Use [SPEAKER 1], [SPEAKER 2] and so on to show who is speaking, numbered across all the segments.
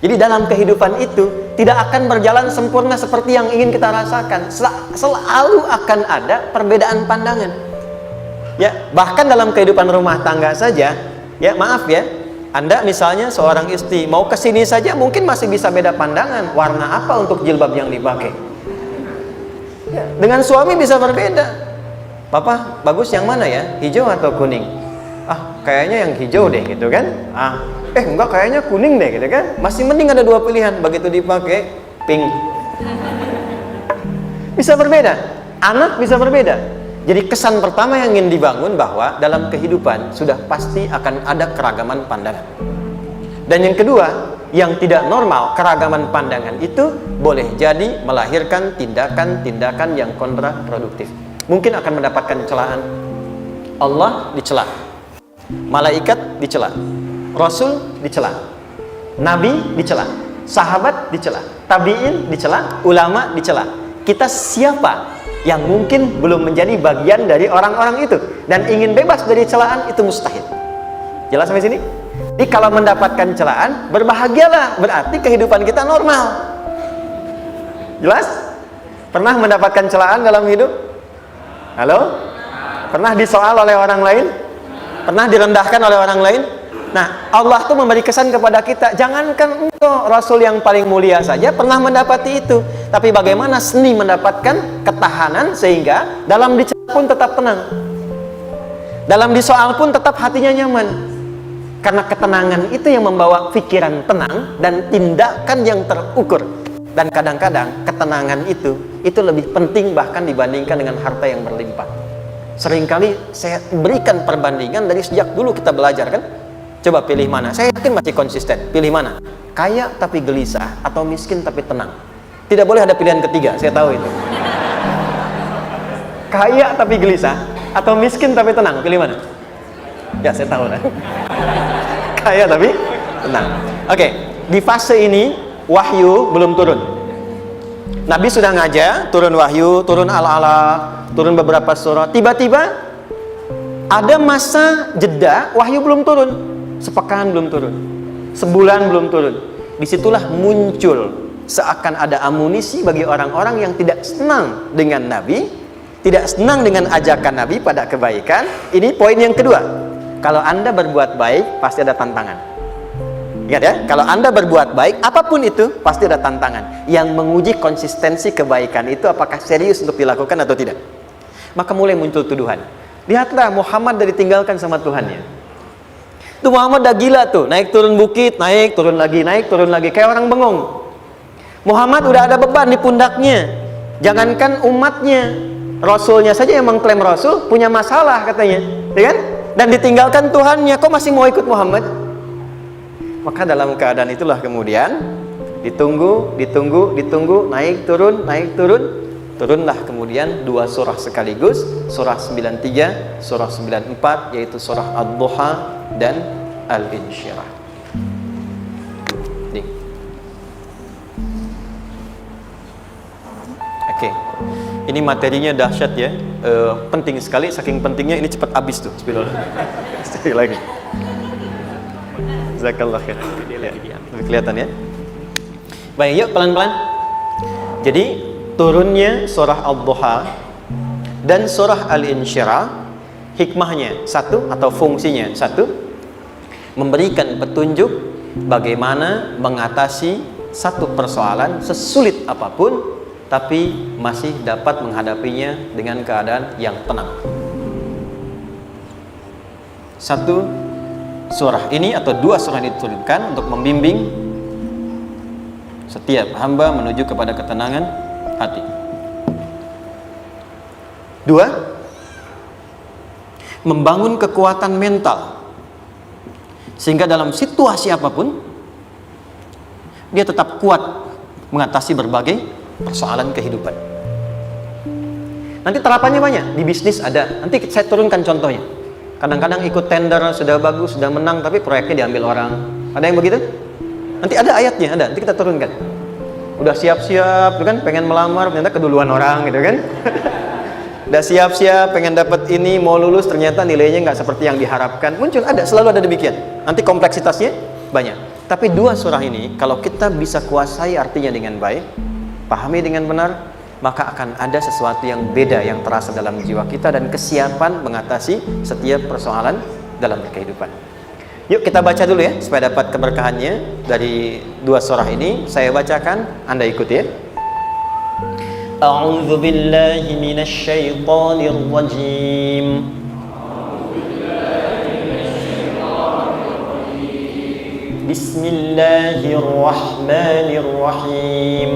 [SPEAKER 1] Jadi dalam kehidupan itu tidak akan berjalan sempurna seperti yang ingin kita rasakan. Selalu akan ada perbedaan pandangan. Ya, bahkan dalam kehidupan rumah tangga saja, ya maaf ya, Anda misalnya seorang istri mau ke sini saja mungkin masih bisa beda pandangan warna apa untuk jilbab yang dipakai. Ya, dengan suami bisa berbeda. Papa bagus yang mana ya? Hijau atau kuning? Ah, kayaknya yang hijau deh gitu kan. Enggak, kayaknya kuning deh gitu kan. Masih mending ada dua pilihan, begitu dipakai pink. Bisa berbeda. Anak bisa berbeda. Jadi kesan pertama yang ingin dibangun bahwa dalam kehidupan sudah pasti akan ada keragaman pandangan. Dan yang kedua, yang tidak normal, keragaman pandangan itu boleh jadi melahirkan tindakan-tindakan yang kontraproduktif. Mungkin akan mendapatkan celaan. Allah dicela, malaikat dicela, Rasul dicela, Nabi dicela, sahabat dicela, tabi'in dicela, ulama dicela. Kita siapa yang mungkin belum menjadi bagian dari orang-orang itu dan ingin bebas dari celaan? Itu mustahil. Jelas sampai sini? Jadi kalau mendapatkan celaan, berbahagialah, berarti kehidupan kita normal. Jelas? Pernah mendapatkan celaan dalam hidup? Halo? Pernah disoal oleh orang lain? Pernah direndahkan oleh orang lain? Nah, Allah tuh memberi kesan kepada kita, jangankan engkau, Rasul yang paling mulia saja pernah mendapati itu. Tapi bagaimana seni mendapatkan ketahanan sehingga dalam dicela pun tetap tenang, dalam disoal pun tetap hatinya nyaman. Karena ketenangan itu yang membawa pikiran tenang dan tindakan yang terukur. Dan kadang-kadang ketenangan itu lebih penting bahkan dibandingkan dengan harta yang berlimpah. Seringkali saya berikan perbandingan dari sejak dulu kita belajar kan. Coba pilih mana? Saya yakin masih konsisten. Pilih mana? Kaya tapi gelisah atau miskin tapi tenang? Tidak boleh ada pilihan ketiga, saya tahu itu. Kaya tapi gelisah atau miskin tapi tenang? Pilih mana? Ya, saya tahu lah. Kaya tapi tenang. Oke, di fase ini wahyu belum turun. Nabi sudah ngajar, turun wahyu, turun ala-ala, turun beberapa surah. Tiba-tiba ada masa jeda, wahyu belum turun. Sepekan belum turun, sebulan belum turun. Disitulah muncul seakan ada amunisi bagi orang-orang yang tidak senang dengan Nabi, tidak senang dengan ajakan Nabi pada kebaikan. Ini poin yang kedua. Kalau Anda berbuat baik, pasti ada tantangan. Ingat ya, kalau Anda berbuat baik, apapun itu, pasti ada tantangan. Yang menguji konsistensi kebaikan itu apakah serius untuk dilakukan atau tidak. Maka mulai muncul tuduhan. Lihatlah Muhammad dari ditinggalkan sama Tuhannya. Itu Muhammad dah gila tuh, naik turun bukit, naik turun lagi, kayak orang bengong. Muhammad udah ada beban di pundaknya. Jangankan umatnya, Rasulnya saja yang mengklaim Rasul punya masalah katanya, ya kan? Dan ditinggalkan Tuhannya, kok masih mau ikut Muhammad? Maka dalam keadaan itulah kemudian ditunggu, naik turun. Turunlah kemudian dua surah sekaligus, surah 93, surah 94, yaitu surah Ad-Duha dan Al-Insyirah. Oke, ini materinya dahsyat ya, penting sekali, saking pentingnya ini cepat habis tuh. Sekali lagi. Jazakallah khair. Ya, lebih kelihatan ya. Baik, yuk pelan-pelan. Jadi turunnya surah Ad-Duha dan surah Al-Insyirah, hikmahnya satu atau fungsinya satu, memberikan petunjuk bagaimana mengatasi satu persoalan sesulit apapun, tapi masih dapat menghadapinya dengan keadaan yang tenang. Satu surah ini atau dua surah ini diturunkan untuk membimbing setiap hamba menuju kepada ketenangan hati. Dua, membangun kekuatan mental sehingga dalam situasi apapun dia tetap kuat mengatasi berbagai persoalan kehidupan. Nanti terapannya banyak, di bisnis ada. Nanti saya turunkan contohnya. Kadang-kadang ikut tender, sudah bagus, sudah menang, tapi proyeknya diambil orang. Ada yang begitu? Nanti ada ayatnya, ada. Nanti kita turunkan. Udah siap-siap, kan pengen melamar, ternyata keduluan orang, gitu kan? Udah siap-siap, pengen dapat ini, mau lulus, ternyata nilainya nggak seperti yang diharapkan. Muncul, ada, selalu ada demikian. Nanti kompleksitasnya banyak. Tapi dua surah ini kalau kita bisa kuasai artinya dengan baik, pahami dengan benar, maka akan ada sesuatu yang beda yang terasa dalam jiwa kita dan kesiapan mengatasi setiap persoalan dalam kehidupan. Yuk kita baca dulu ya supaya dapat keberkahannya dari dua surah ini. Saya bacakan, Anda ikuti ya. A'udzu billahi minasy syaithanir rajim. Bismillahirrahmanirrahim.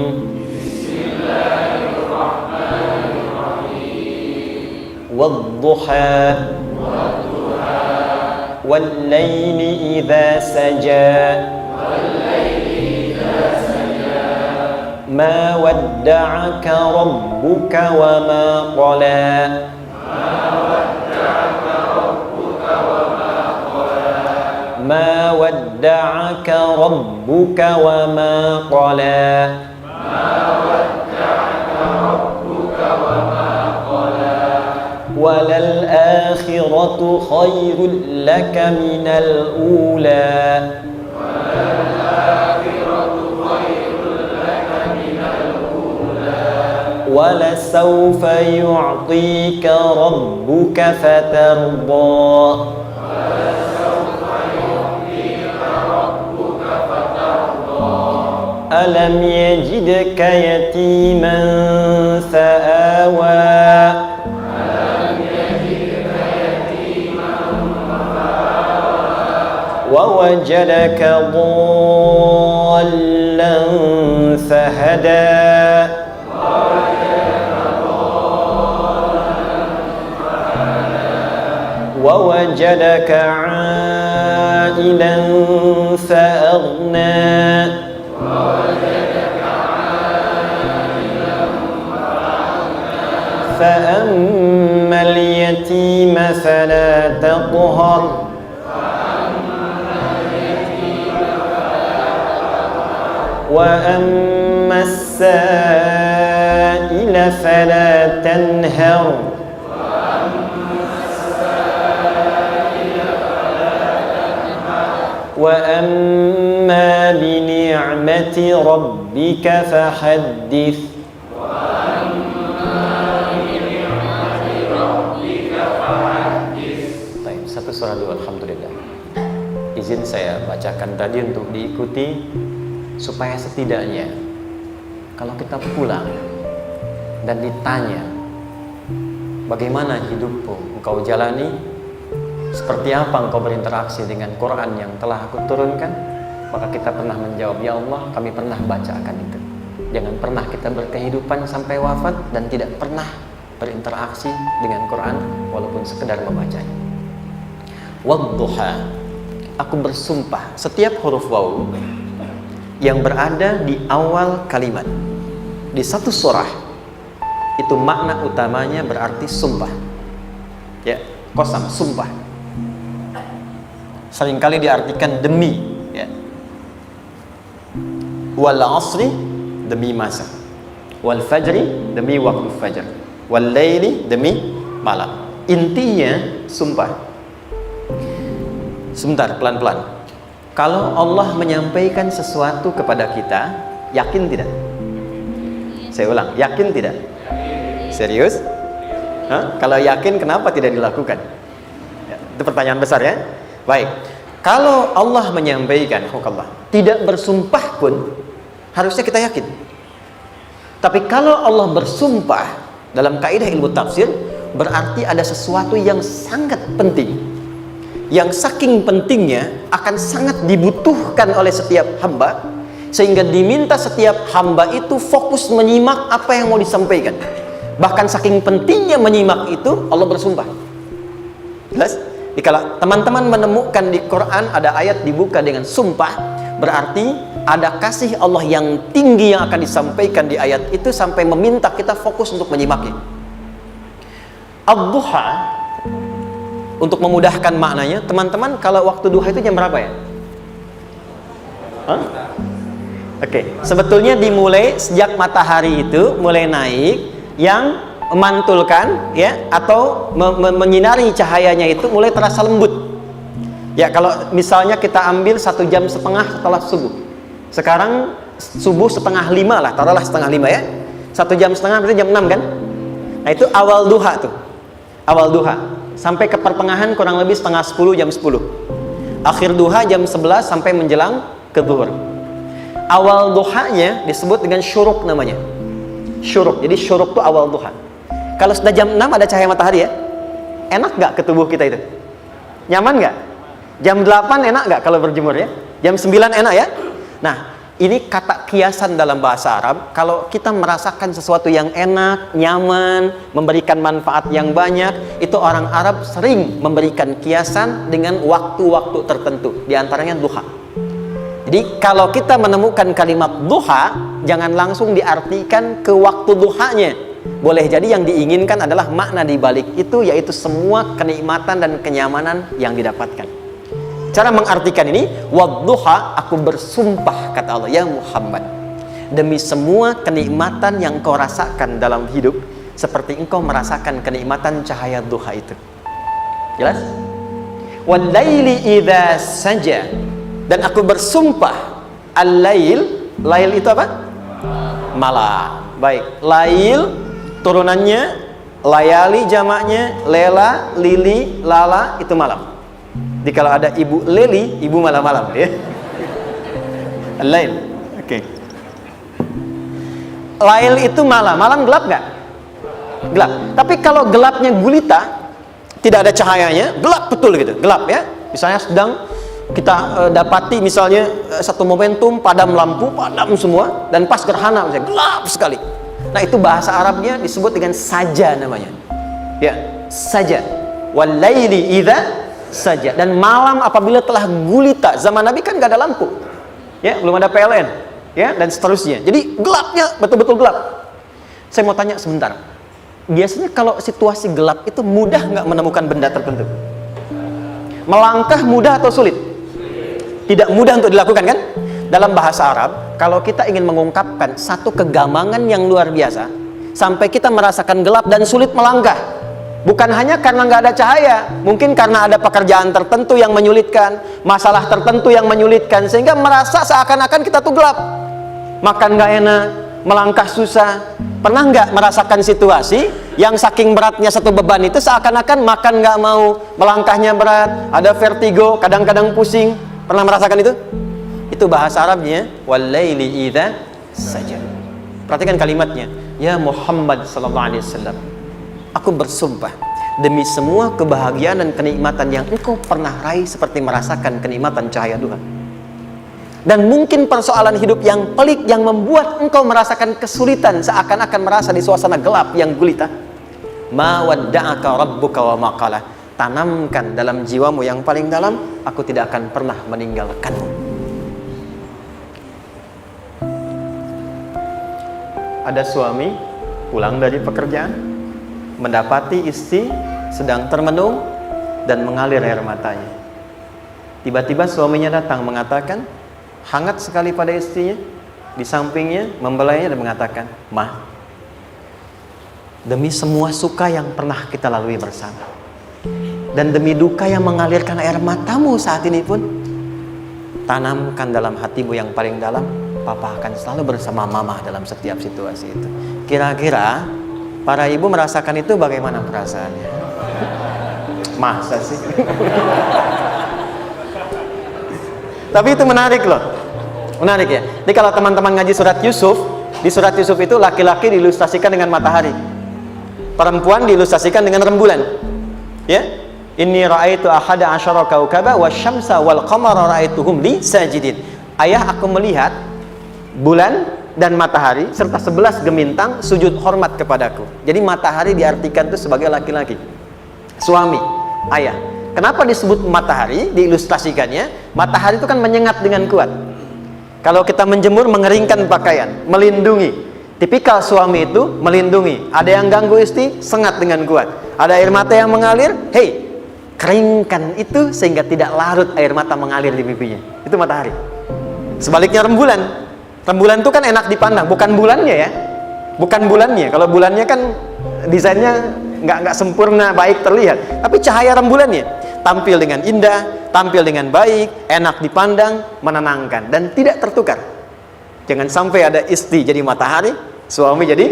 [SPEAKER 1] Wadduha والليل إذا سجى ما ودعك ربك وما قلى ما ودعك ربك وما قلى وللآخرة خير لك من الأولى ولسوف يعطيك ربك فترضى ألم يجدك يتيما فآوى ووجدك ضالا فهدى ووجدك عائلا فأغنى فأما اليتيم فلا تقهر وأما السائل فلا تنهر وأما بنعمة ربك فحدث. Baik, satu surah dulu, alhamdulillah. Izin saya bacakan tadi untuk diikuti supaya setidaknya kalau kita pulang dan ditanya bagaimana hidupmu engkau jalani, seperti apa engkau berinteraksi dengan Quran yang telah aku turunkan, maka kita pernah menjawab, ya Allah, kami pernah bacakan itu. Jangan pernah kita berkehidupan sampai wafat dan tidak pernah berinteraksi dengan Quran walaupun sekedar membacanya. Wadduha, aku bersumpah, setiap huruf waw yang berada di awal kalimat di satu surah itu makna utamanya berarti sumpah. Ya, qasam, sumpah. Seringkali diartikan demi, ya. Wal asri, demi masa. Wal fajri, demi waktu fajar. Wal laili, demi malam. Intinya sumpah. Sebentar, pelan-pelan. Kalau Allah menyampaikan sesuatu kepada kita, yakin tidak? Saya ulang, yakin tidak? Serius? Hah? Kalau yakin, kenapa tidak dilakukan? Ya, itu pertanyaan besar ya. Baik, kalau Allah menyampaikan, tidak bersumpah pun harusnya kita yakin. Tapi kalau Allah bersumpah dalam kaidah ilmu tafsir, berarti ada sesuatu yang sangat penting, yang saking pentingnya akan sangat dibutuhkan oleh setiap hamba, sehingga diminta setiap hamba itu fokus menyimak apa yang mau disampaikan. Bahkan saking pentingnya menyimak itu, Allah bersumpah. Jelas? Jadi kalau teman-teman menemukan di Quran ada ayat dibuka dengan sumpah, berarti ada kasih Allah yang tinggi yang akan disampaikan di ayat itu sampai meminta kita fokus untuk menyimaknya. Ad-duha, untuk memudahkan maknanya, teman-teman, kalau waktu duha itu jam berapa ya? Oke, sebetulnya dimulai sejak matahari itu mulai naik, yang memantulkan ya atau menyinari cahayanya itu mulai terasa lembut. Ya, kalau misalnya kita ambil 1,5 jam setelah subuh. Sekarang subuh 4:30 lah, taruhlah 4:30 ya. 1,5 jam berarti jam 6 kan? Nah, itu awal duha tuh. Awal duha. Sampai ke pertengahan kurang lebih 9:30, jam 10. Akhir duha jam 11 sampai menjelang ke zuhur. Awal duhanya disebut dengan syuruk namanya. Syuruk. Jadi syuruk tuh awal duha. Kalau sudah jam 6 ada cahaya matahari ya. Enak nggak ke tubuh kita itu? Nyaman nggak? Jam 8 enak nggak kalau berjemur ya? Jam 9 enak ya? Nah, ini kata kiasan dalam bahasa Arab. Kalau kita merasakan sesuatu yang enak, nyaman, memberikan manfaat yang banyak, itu orang Arab sering memberikan kiasan dengan waktu-waktu tertentu. Di antaranya duha. Jadi kalau kita menemukan kalimat duha, jangan langsung diartikan ke waktu duhanya. Boleh jadi yang diinginkan adalah makna di balik itu, yaitu semua kenikmatan dan kenyamanan yang didapatkan. Cara mengartikan ini, wadduha, aku bersumpah kata Allah, ya Muhammad, demi semua kenikmatan yang kau rasakan dalam hidup, seperti engkau merasakan kenikmatan cahaya duha itu. Jelas? Wal-laili idza saja, dan aku bersumpah, al-lail, lail itu apa? Malam. Baik, lail turunannya, layali jamaknya, lela, lili, lala, itu malam. Jadi kalau ada ibu leli, ibu malam-malam ya. Lail. Oke. Lail itu malam. Malam gelap nggak? Gelap. Tapi kalau gelapnya gulita, tidak ada cahayanya, gelap betul gitu. Gelap ya. Misalnya sedang kita dapati misalnya satu momentum padam lampu, padam semua, dan pas gerhana misalnya gelap sekali. Nah, itu bahasa Arabnya disebut dengan saja namanya. Ya, saja. Wal laili idza saja. Dan malam apabila telah gulita. Zaman Nabi kan gak ada lampu. Ya, belum ada PLN, ya, dan seterusnya. Jadi gelapnya betul-betul gelap. Saya mau tanya sebentar. Biasanya kalau situasi gelap itu mudah nggak menemukan benda tertentu? Melangkah mudah atau sulit? Tidak mudah untuk dilakukan kan? Dalam bahasa Arab, kalau kita ingin mengungkapkan satu kegamangan yang luar biasa, sampai kita merasakan gelap dan sulit melangkah, bukan hanya karena nggak ada cahaya, mungkin karena ada pekerjaan tertentu yang menyulitkan, masalah tertentu yang menyulitkan, sehingga merasa seakan-akan kita tuh gelap, makan nggak enak, melangkah susah. Pernah nggak merasakan situasi yang saking beratnya satu beban itu seakan-akan makan nggak mau, melangkahnya berat, ada vertigo, kadang-kadang pusing? Pernah merasakan itu? Itu bahasa Arabnya wal-laili idza saja. Perhatikan kalimatnya, ya Muhammad sallallahu alaihi wasallam, aku bersumpah demi semua kebahagiaan dan kenikmatan yang engkau pernah raih, seperti merasakan kenikmatan cahaya duha. Dan mungkin persoalan hidup yang pelik yang membuat engkau merasakan kesulitan, seakan-akan merasa di suasana gelap yang gulita. Ma wadda'aka rabbuka wa ma qala. Tanamkan dalam jiwamu yang paling dalam, aku tidak akan pernah meninggalkanmu. Ada suami pulang dari pekerjaan, mendapati istri sedang termenung dan mengalir air matanya. Tiba-tiba suaminya datang mengatakan, hangat sekali pada istrinya, di sampingnya, membelainya dan mengatakan, "Ma, demi semua suka yang pernah kita lalui bersama, dan demi duka yang mengalirkan air matamu saat ini pun, tanamkan dalam hatimu yang paling dalam, Papa akan selalu bersama Mama dalam setiap situasi itu." Kira-kira para ibu merasakan itu bagaimana perasaannya? Masa sih? Tapi itu menarik loh. Menarik ya. Jadi kalau teman-teman ngaji surat Yusuf, di surat Yusuf itu laki-laki diilustrasikan dengan matahari, perempuan diilustrasikan dengan rembulan. Ya. Inni ra'aitu ahada asyara kaukaba wasyamsa wal qamara ra'aituhum li sajidin. Ayah, aku melihat bulan dan matahari serta 11 gemintang sujud hormat kepadaku. Jadi matahari diartikan itu sebagai laki-laki, suami, ayah. Kenapa disebut matahari? Diilustrasikannya, matahari itu kan menyengat dengan kuat. Kalau kita menjemur, mengeringkan pakaian, melindungi. Tipikal suami itu melindungi. Ada yang ganggu istri, sengat dengan kuat. Ada air mata yang mengalir, hei, keringkan itu sehingga tidak larut air mata mengalir di pipinya. Itu matahari. Sebaliknya rembulan. Rembulan itu kan enak dipandang, bukan bulannya ya, bukan bulannya. Kalau bulannya kan desainnya nggak sempurna baik terlihat, tapi cahaya rembulannya. tampil dengan indah, tampil dengan baik, enak dipandang, menenangkan, dan tidak tertukar. Jangan sampai ada istri jadi matahari, suami jadi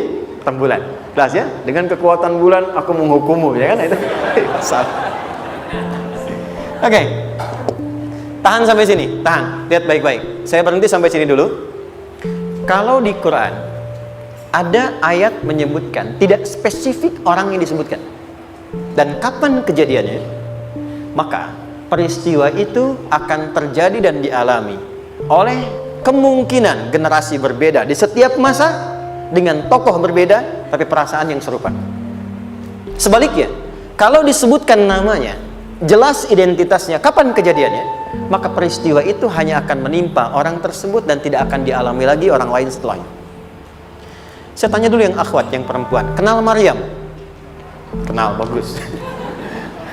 [SPEAKER 1] rembulan. Jelas ya? Dengan kekuatan bulan aku menghukummu, ya kan? Itu salah. Oke. Tahan sampai sini, tahan. Lihat baik-baik. Saya berhenti sampai sini dulu. Kalau di Quran ada ayat menyebutkan, tidak spesifik orang yang disebutkan dan kapan kejadiannya, maka peristiwa itu akan terjadi dan dialami oleh kemungkinan generasi berbeda di setiap masa dengan tokoh berbeda tapi perasaan yang serupa. Sebaliknya, kalau disebutkan namanya, jelas identitasnya, kapan kejadiannya, maka peristiwa itu hanya akan menimpa orang tersebut dan tidak akan dialami lagi orang lain setelahnya. Saya tanya dulu yang akhwat, yang perempuan, kenal Maryam? Kenal, bagus.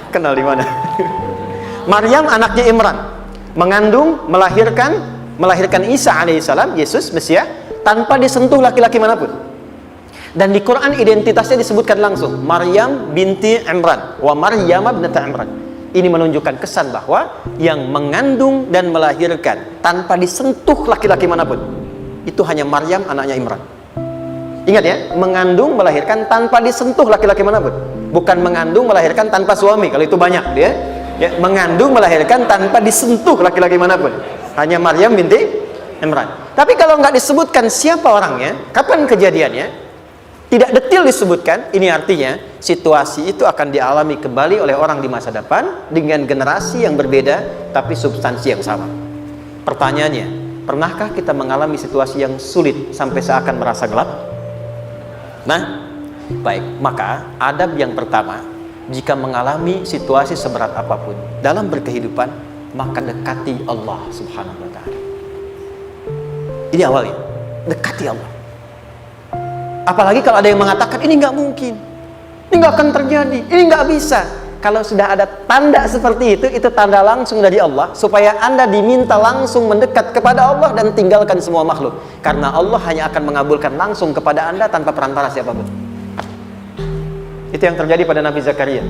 [SPEAKER 1] Kenal di mana? Maryam anaknya Imran, mengandung, melahirkan Isa alaihissalam, Yesus Mesias, tanpa disentuh laki-laki manapun. Dan di Quran identitasnya disebutkan langsung, Maryam binti Imran, wa Maryam ibnata Imran. Ini menunjukkan kesan bahwa yang mengandung dan melahirkan tanpa disentuh laki-laki manapun, itu hanya Maryam anaknya Imran. Ingat ya, mengandung, melahirkan tanpa disentuh laki-laki manapun. Bukan mengandung, melahirkan tanpa suami, kalau itu banyak dia. Ya, mengandung, melahirkan tanpa disentuh laki-laki manapun. Hanya Maryam binti Imran. Tapi kalau nggak disebutkan siapa orangnya, kapan kejadiannya, tidak detail disebutkan, ini artinya situasi itu akan dialami kembali oleh orang di masa depan dengan generasi yang berbeda tapi substansi yang sama. Pertanyaannya, pernahkah kita mengalami situasi yang sulit sampai seakan merasa gelap? Nah, baik, maka adab yang pertama, jika mengalami situasi seberat apapun dalam berkehidupan, maka dekati Allah Subhanahu wa ta'ala. Ini awalnya, dekati Allah. Apalagi kalau ada yang mengatakan ini nggak mungkin, ini nggak akan terjadi, ini nggak bisa. Kalau sudah ada tanda seperti itu tanda langsung dari Allah, supaya Anda diminta langsung mendekat kepada Allah dan tinggalkan semua makhluk. Karena Allah hanya akan mengabulkan langsung kepada Anda tanpa perantara siapapun. Itu yang terjadi pada Nabi Zakaria.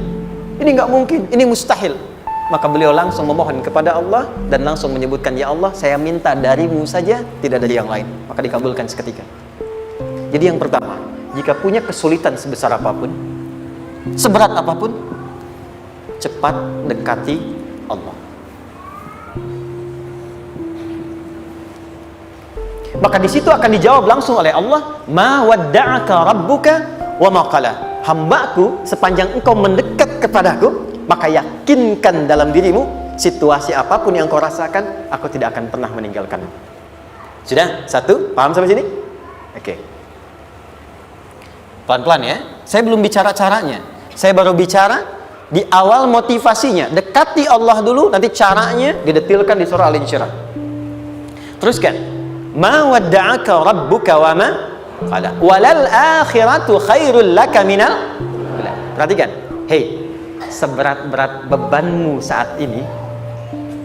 [SPEAKER 1] Ini nggak mungkin, ini mustahil. Maka beliau langsung memohon kepada Allah dan langsung menyebutkan, ya Allah, saya minta darimu saja, tidak dari yang lain. Maka dikabulkan seketika. Jadi yang pertama, jika punya kesulitan sebesar apapun, seberat apapun, cepat dekati Allah. Maka di situ akan dijawab langsung oleh Allah, ma wadda'aka rabbuka wa ma qala. Hambaku, sepanjang engkau mendekat kepadaku, maka yakinkan dalam dirimu, situasi apapun yang kau rasakan, aku tidak akan pernah meninggalkanmu. Sudah? Satu? Paham sampai sini? Oke. Pelan-pelan ya. Saya belum bicara caranya. Saya baru bicara di awal motivasinya. Dekati Allah dulu, nanti caranya didetilkan di surah Al-Insyirah. Teruskan. Ma wadda'aka rabbuka wa ma qala. Walal akhiratu khairul laka minal. Perhatikan. Hei, seberat-berat bebanmu saat ini,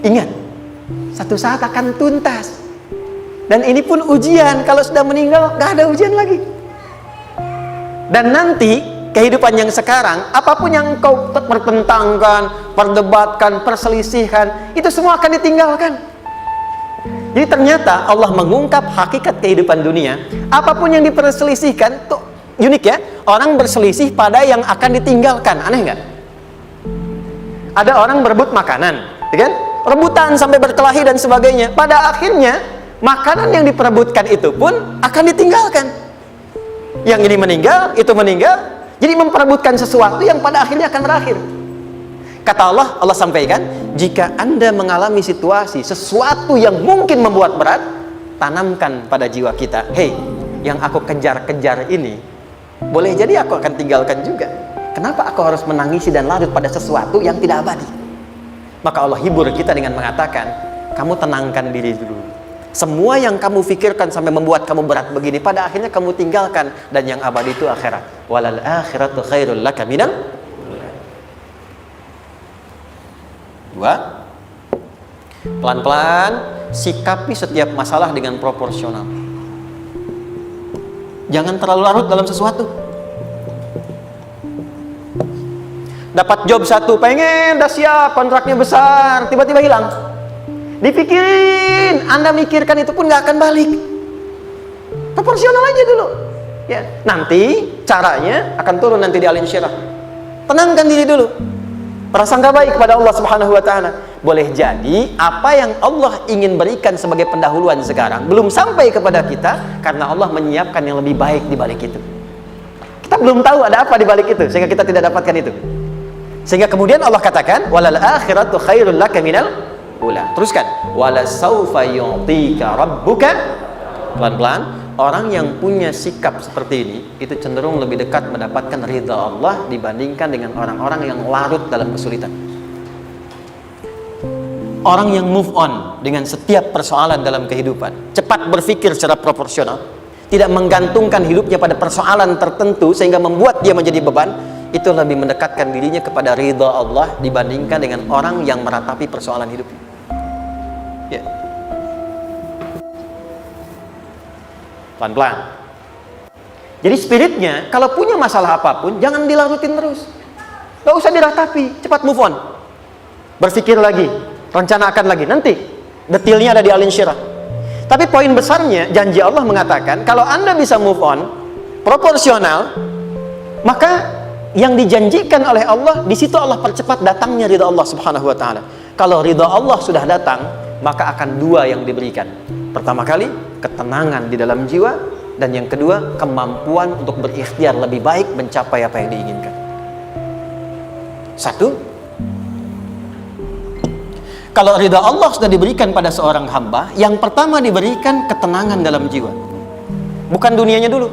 [SPEAKER 1] ingat, satu saat akan tuntas. Dan ini pun ujian. Kalau sudah meninggal, gak ada ujian lagi. Dan nanti kehidupan yang sekarang, apapun yang kau pertentangkan, perdebatkan, perselisihkan, itu semua akan ditinggalkan. Jadi ternyata Allah mengungkap hakikat kehidupan dunia. Apapun yang diperselisihkan, tuh unik ya. Orang berselisih pada yang akan ditinggalkan. Aneh nggak? Ada orang berebut makanan, ya kan? Rebutan sampai berkelahi dan sebagainya. Pada akhirnya makanan yang diperebutkan itu pun akan ditinggalkan. Yang ini meninggal, itu meninggal. Jadi memperebutkan sesuatu yang pada akhirnya akan berakhir. Kata Allah, Allah sampaikan, jika Anda mengalami situasi, sesuatu yang mungkin membuat berat, tanamkan pada jiwa kita, hei, yang aku kejar-kejar ini, boleh jadi aku akan tinggalkan juga. Kenapa aku harus menangisi dan larut pada sesuatu yang tidak abadi? Maka Allah hibur kita dengan mengatakan, kamu tenangkan diri dulu. Semua yang kamu pikirkan sampai membuat kamu berat begini, pada akhirnya kamu tinggalkan, dan yang abadi itu akhirat. Walal akhiratu khairul laka minal. Dua, pelan-pelan sikapi setiap masalah dengan proporsional. Jangan terlalu larut dalam sesuatu. Dapat job satu, pengen, udah siap, kontraknya besar, tiba-tiba hilang. Dipikirin, Anda mikirkan itu pun nggak akan balik. Proporsional aja dulu. Ya, nanti caranya akan turun nanti di Al Insyirah. Tenangkan diri dulu. Prasangka baik kepada Allah Subhanahu wa taala. Boleh jadi apa yang Allah ingin berikan sebagai pendahuluan sekarang belum sampai kepada kita karena Allah menyiapkan yang lebih baik di balik itu. Kita belum tahu ada apa di balik itu sehingga kita tidak dapatkan itu. Sehingga kemudian Allah katakan walal akhiratu khairul laka minal ula. Teruskan wala saufa yu'tika rabbuka. Pelan-pelan. Orang yang punya sikap seperti ini itu cenderung lebih dekat mendapatkan ridha Allah dibandingkan dengan orang-orang yang larut dalam kesulitan. Orang yang move on dengan setiap persoalan dalam kehidupan, cepat berpikir secara proporsional, tidak menggantungkan hidupnya pada persoalan tertentu sehingga membuat dia menjadi beban, itu lebih mendekatkan dirinya kepada ridha Allah dibandingkan dengan orang yang meratapi persoalan hidupnya. Ya. Pelan-pelan. Jadi spiritnya kalau punya masalah apapun jangan dilarutin terus, gak usah diratapi, cepat move on, berpikir lagi, rencanakan lagi, nanti detailnya ada di Al Insyirah. Tapi poin besarnya janji Allah mengatakan kalau Anda bisa move on proporsional, maka yang dijanjikan oleh Allah di situ Allah percepat datangnya ridha Allah Subhanahu wa taala. Kalau ridha Allah sudah datang, maka akan dua yang diberikan. Pertama kali, ketenangan di dalam jiwa, dan yang kedua, kemampuan untuk berikhtiar lebih baik mencapai apa yang diinginkan. Satu, kalau ridha Allah sudah diberikan pada seorang hamba, yang pertama diberikan ketenangan dalam jiwa. Bukan dunianya dulu.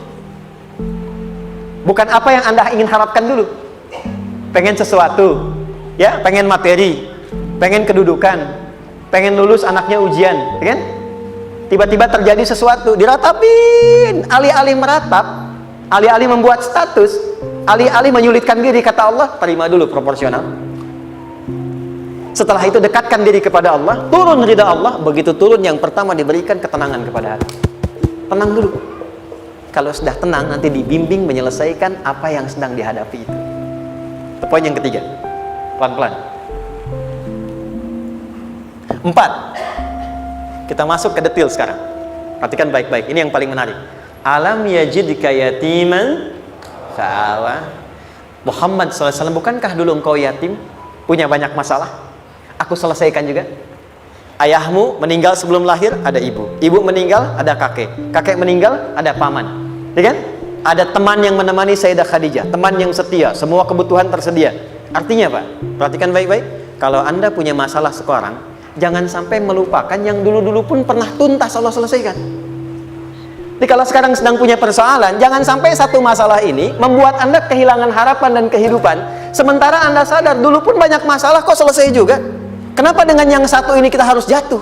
[SPEAKER 1] Bukan apa yang Anda ingin harapkan dulu. Pengen sesuatu, ya, pengen materi, pengen kedudukan, pengen lulus anaknya ujian, ya kan? Tiba-tiba terjadi sesuatu, diratapin, alih-alih meratap, alih-alih membuat status, alih-alih menyulitkan diri, kata Allah, terima dulu proporsional. Setelah itu dekatkan diri kepada Allah, turun ridha Allah. Begitu turun, yang pertama diberikan ketenangan kepada hati. Tenang dulu. Kalau sudah tenang, nanti dibimbing menyelesaikan apa yang sedang dihadapi itu. Itu poin yang ketiga. Pelan-pelan. 4. Kita masuk ke detail sekarang. Perhatikan baik-baik. Ini yang paling menarik. Alam yajidka yatiman fa'awa. Muhammad SAW, bukankah dulu engkau yatim? Punya banyak masalah? Aku selesaikan juga. Ayahmu meninggal sebelum lahir, ada ibu. Ibu meninggal, ada kakek. Kakek meninggal, ada paman. Ya kan? Ada teman yang menemani Sayyidah Khadijah. Teman yang setia. Semua kebutuhan tersedia. Artinya apa? Perhatikan baik-baik. Kalau Anda punya masalah sekarang, jangan sampai melupakan yang dulu-dulu pun pernah tuntas Allah selesaikan. Jadi kalau sekarang sedang punya persoalan, jangan sampai satu masalah ini membuat Anda kehilangan harapan dan kehidupan. Sementara Anda sadar dulu pun banyak masalah kok selesai juga. Kenapa dengan yang satu ini kita harus jatuh?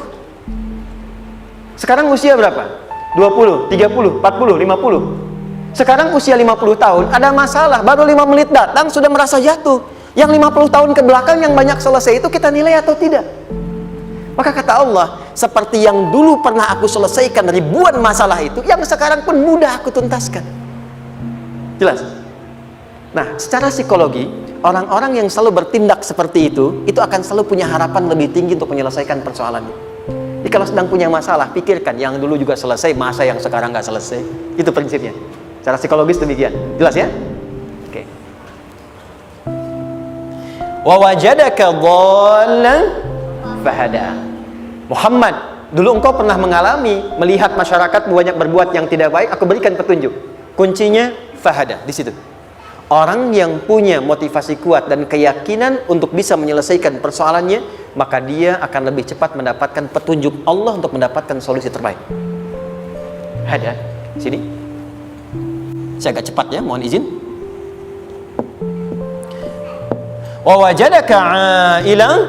[SPEAKER 1] Sekarang usia berapa? 20, 30, 40, 50. Sekarang usia 50 tahun, ada masalah, baru 5 menit datang sudah merasa jatuh. Yang 50 tahun ke belakang yang banyak selesai itu kita nilai atau tidak? Maka kata Allah, seperti yang dulu pernah aku selesaikan ribuan masalah itu, yang sekarang pun mudah aku tuntaskan. Jelas? Nah, secara psikologi, orang-orang yang selalu bertindak seperti itu akan selalu punya harapan lebih tinggi untuk menyelesaikan persoalannya. Jadi kalau sedang punya masalah, pikirkan yang dulu juga selesai, masa yang sekarang nggak selesai. Itu prinsipnya. Secara psikologis demikian. Jelas ya? Oke. Wa wajadaka dhallan fahada. Muhammad, dulu engkau pernah mengalami melihat masyarakat banyak berbuat yang tidak baik, aku berikan petunjuk. Kuncinya fahada di situ. Orang yang punya motivasi kuat dan keyakinan untuk bisa menyelesaikan persoalannya, maka dia akan lebih cepat mendapatkan petunjuk Allah untuk mendapatkan solusi terbaik. Ada sini. Saya agak cepat ya, mohon izin. Wa wajadaka 'ailan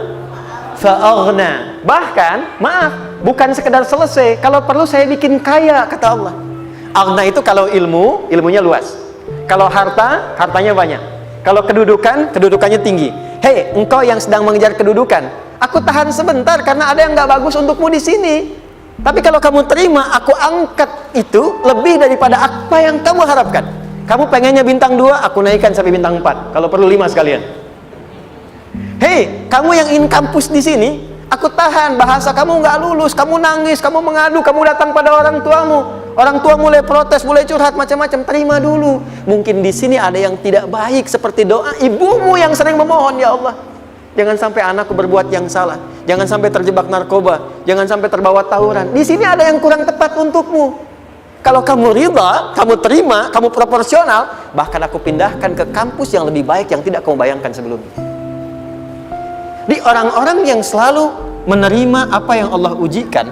[SPEAKER 1] fa'aghna. Bahkan, maaf, bukan sekedar selesai, kalau perlu saya bikin kaya, kata Allah. Aghna itu kalau ilmunya luas. Kalau harta, hartanya banyak. Kalau kedudukan, kedudukannya tinggi. Hei, engkau yang sedang mengejar kedudukan, aku tahan sebentar karena ada yang nggak bagus untukmu di sini. Tapi kalau kamu terima, aku angkat itu lebih daripada apa yang kamu harapkan. Kamu pengennya bintang 2, aku naikkan sampai bintang 4. Kalau perlu 5 sekalian. hei, kamu yang ingin kampus di sini, aku tahan, bahasa kamu nggak lulus, kamu nangis, kamu mengadu, kamu datang pada orang tua mulai protes, mulai curhat macam-macam, terima dulu. Mungkin di sini ada yang tidak baik, seperti doa ibumu yang sering memohon, ya Allah, jangan sampai anakku berbuat yang salah, jangan sampai terjebak narkoba, jangan sampai terbawa tawuran. Di sini ada yang kurang tepat untukmu. Kalau kamu ridha, kamu terima, kamu proporsional, bahkan aku pindahkan ke kampus yang lebih baik yang tidak kamu bayangkan sebelumnya. Di orang-orang yang selalu menerima apa yang Allah ujikan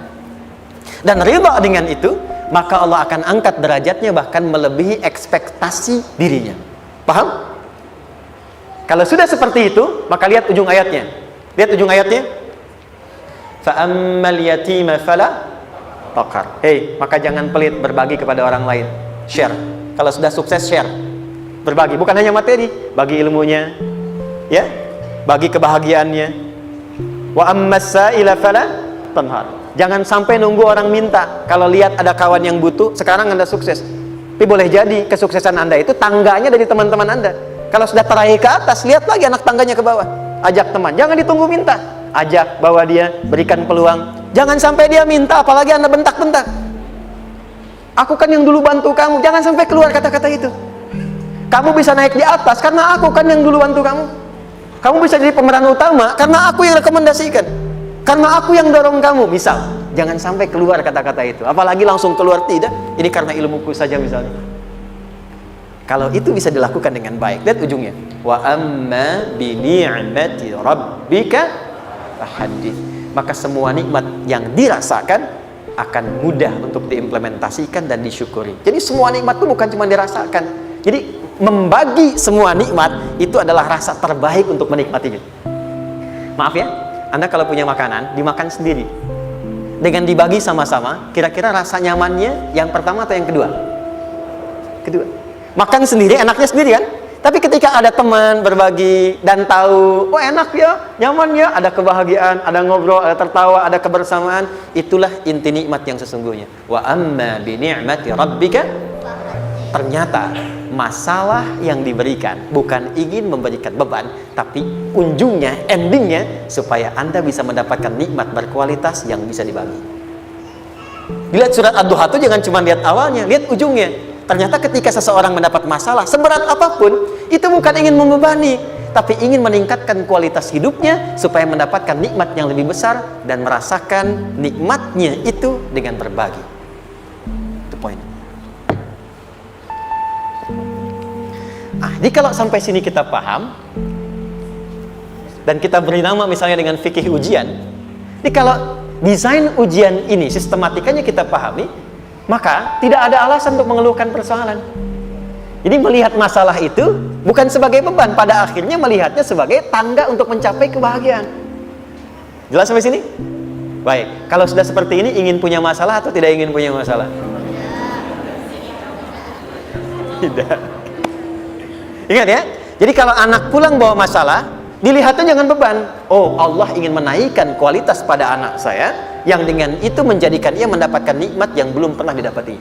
[SPEAKER 1] dan ridha dengan itu, maka Allah akan angkat derajatnya bahkan melebihi ekspektasi dirinya. Paham? Kalau sudah seperti itu, maka lihat ujung ayatnya. Lihat ujung ayatnya. Fa'ammal yatima fala taqhar. Hei, maka jangan pelit berbagi kepada orang lain. Share. Kalau sudah sukses, share. Berbagi, bukan hanya materi, bagi ilmunya, ya, bagi kebahagiaannya. Wa ammas sa'ila fala tanhar. Jangan sampai nunggu orang minta. Kalau lihat ada kawan yang butuh, sekarang Anda sukses. Tapi boleh jadi kesuksesan Anda itu tangganya dari teman-teman Anda. Kalau sudah teraih ke atas, lihat lagi anak tangganya ke bawah. Ajak teman, jangan ditunggu minta. Ajak, bawa dia, berikan peluang. Jangan sampai dia minta, apalagi Anda bentak-bentak. Aku kan yang dulu bantu kamu. Jangan sampai keluar kata-kata itu. Kamu bisa naik di atas karena aku kan yang dulu bantu kamu. Kamu bisa jadi pemeran utama karena aku yang rekomendasikan, karena aku yang dorong kamu. Misal, jangan sampai keluar kata-kata itu. Apalagi langsung keluar, tidak, ini karena ilmuku saja misalnya. Kalau itu bisa dilakukan dengan baik, lihat ujungnya. Wa amma bi ni'mati rabbika fahaddits. Maka semua nikmat yang dirasakan akan mudah untuk diimplementasikan dan disyukuri. Jadi semua nikmat itu bukan cuma dirasakan. Jadi membagi semua nikmat itu adalah rasa terbaik untuk menikmatinya. Maaf ya, Anda kalau punya makanan, dimakan sendiri. Dengan dibagi sama-sama, kira-kira rasa nyamannya yang pertama atau yang kedua? Kedua. Makan sendiri, enaknya sendiri kan? Tapi ketika ada teman berbagi dan tahu, oh enak ya, nyaman ya, ada kebahagiaan, ada ngobrol, ada tertawa, ada kebersamaan, itulah inti nikmat yang sesungguhnya. Wa amma bi ni'mati rabbika. Ternyata masalah yang diberikan bukan ingin memberikan beban, tapi ujungnya, endingnya, supaya Anda bisa mendapatkan nikmat berkualitas yang bisa dibagi. Dilihat surat Ad-Duha itu jangan cuma lihat awalnya, lihat ujungnya. Ternyata ketika seseorang mendapat masalah seberat apapun, itu bukan ingin membebani, tapi ingin meningkatkan kualitas hidupnya supaya mendapatkan nikmat yang lebih besar dan merasakan nikmatnya itu dengan berbagi. Itu poin. Jadi kalau sampai sini kita paham dan kita beri nama misalnya dengan fikih ujian. Jadi kalau desain ujian ini sistematikanya kita pahami, maka tidak ada alasan untuk mengeluhkan persoalan. Jadi melihat masalah itu bukan sebagai beban, pada akhirnya melihatnya sebagai tangga untuk mencapai kebahagiaan. Jelas sampai sini? Baik, kalau sudah seperti ini, ingin punya masalah atau tidak ingin punya masalah? Tidak. Ingat ya, jadi kalau anak pulang bawa masalah, dilihatnya jangan beban. Oh, Allah ingin menaikkan kualitas pada anak saya, yang dengan itu menjadikan ia mendapatkan nikmat yang belum pernah didapati.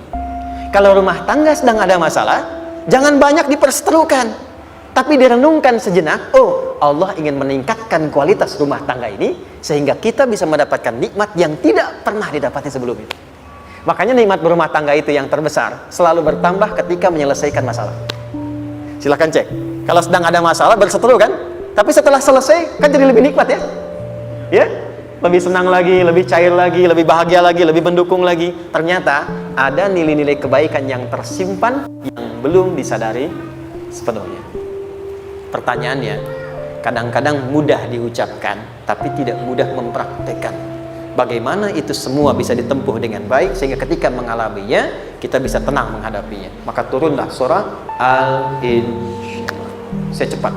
[SPEAKER 1] Kalau rumah tangga sedang ada masalah, jangan banyak diperseterukan, tapi direnungkan sejenak. Oh, Allah ingin meningkatkan kualitas rumah tangga ini sehingga kita bisa mendapatkan nikmat yang tidak pernah didapati sebelumnya. Makanya nikmat berumah tangga itu yang terbesar selalu bertambah ketika menyelesaikan masalah. Silahkan cek. Kalau sedang ada masalah berseteru kan, tapi setelah selesai kan jadi lebih nikmat ya. Ya, lebih senang lagi, lebih cair lagi, lebih bahagia lagi, lebih mendukung lagi. Ternyata ada nilai-nilai kebaikan yang tersimpan yang belum disadari sepenuhnya. Pertanyaannya, kadang-kadang mudah diucapkan tapi tidak mudah mempraktekkan. Bagaimana itu semua bisa ditempuh dengan baik sehingga ketika mengalaminya kita bisa tenang menghadapinya. Maka turunlah surah Al-Insyirah. Saya cepat.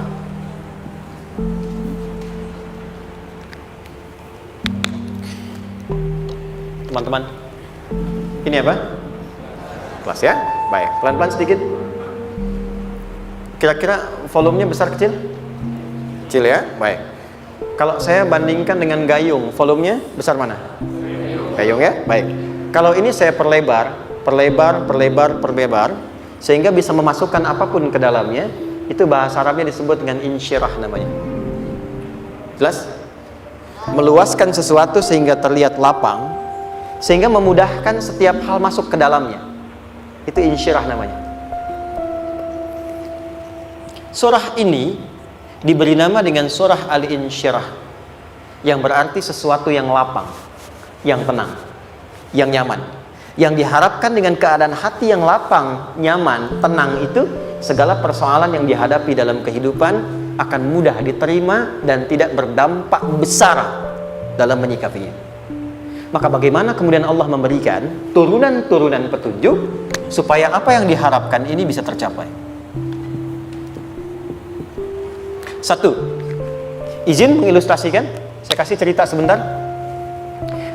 [SPEAKER 1] Teman-teman, ini apa? Kelas ya? Baik, pelan-pelan sedikit. Kira-kira volumenya besar kecil? Kecil ya? Baik. Kalau saya bandingkan dengan gayung, volumenya besar mana? Gayung ya? Baik. Kalau ini saya perlebar, sehingga bisa memasukkan apapun ke dalamnya, itu bahasa Arabnya disebut dengan insyirah namanya. Jelas? Meluaskan sesuatu sehingga terlihat lapang, sehingga memudahkan setiap hal masuk ke dalamnya. Itu insyirah namanya. Surah ini diberi nama dengan surah Al-Insyirah, yang berarti sesuatu yang lapang, yang tenang, yang nyaman. Yang diharapkan dengan keadaan hati yang lapang, nyaman, tenang itu, segala persoalan yang dihadapi dalam kehidupan akan mudah diterima dan tidak berdampak besar dalam menyikapinya. Maka bagaimana kemudian Allah memberikan turunan-turunan petunjuk supaya apa yang diharapkan ini bisa tercapai? Satu, izin mengilustrasikan. Saya kasih cerita sebentar.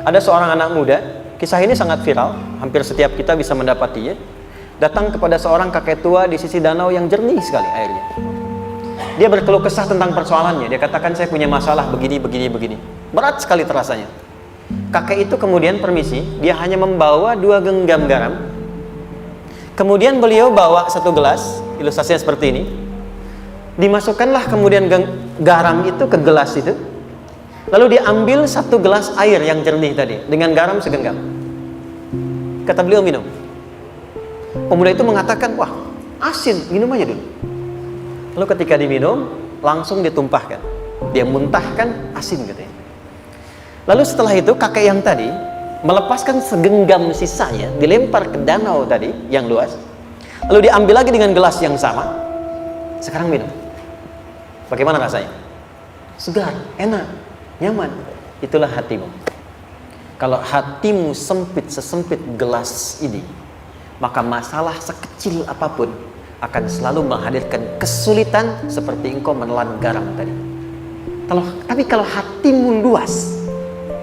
[SPEAKER 1] Ada seorang anak muda, kisah ini sangat viral, hampir setiap kita bisa mendapatinya. Datang kepada seorang kakek tua di sisi danau yang jernih sekali airnya. Dia berkeluh kesah tentang persoalannya. Dia katakan, saya punya masalah begini. Berat sekali terasanya. Kakek itu kemudian permisi, dia hanya membawa 2 genggam garam. Kemudian beliau bawa 1 gelas, ilustrasinya seperti ini. Dimasukkanlah kemudian garam itu ke gelas itu. Lalu diambil 1 gelas air yang jernih tadi dengan garam segenggam. Kata beliau, minum. Pemuda itu mengatakan, wah asin, minum aja dulu. Lalu ketika diminum, langsung ditumpahkan. Dia muntahkan, asin katanya. Lalu setelah itu kakek yang tadi melepaskan segenggam sisanya, dilempar ke danau tadi yang luas. Lalu diambil lagi dengan gelas yang sama. Sekarang minum. Bagaimana rasanya? Segar, enak, nyaman. Itulah hatimu. Kalau hatimu sempit sesempit gelas ini, maka masalah sekecil apapun akan selalu menghadirkan kesulitan seperti engkau menelan garam tadi. Tapi kalau hatimu luas,